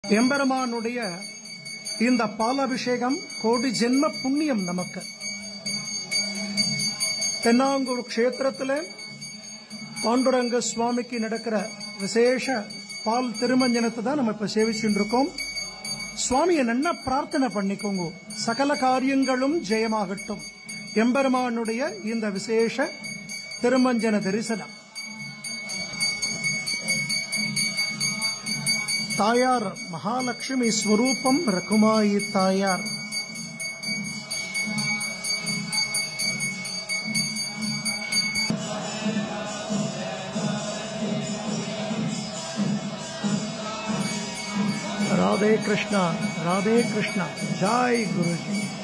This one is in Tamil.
எம்பெருமானுடைய இந்த பாலாபிஷேகம் கோடி ஜென்ம புண்ணியம் நமக்கு. தென்னாங்கூர் க்ஷேத்திரத்தில் பாண்டுரங்க சுவாமிக்கு நடக்கிற விசேஷ பால் திருமஞ்சனத்தை தான் நம்ம இப்ப சேவிச்சுட்டு இருக்கோம். சுவாமியை நல்லா பிரார்த்தனை பண்ணிக்கோங்க, சகல காரியங்களும் ஜெயமாகட்டும். எம்பெருமானுடைய இந்த விசேஷ திருமஞ்சன தரிசனம். தாயார் மகாலட்சுமி ஸ்வரூபம் ரகுமாயி தாயார். राधे कृष्णा, जय गुरुजी।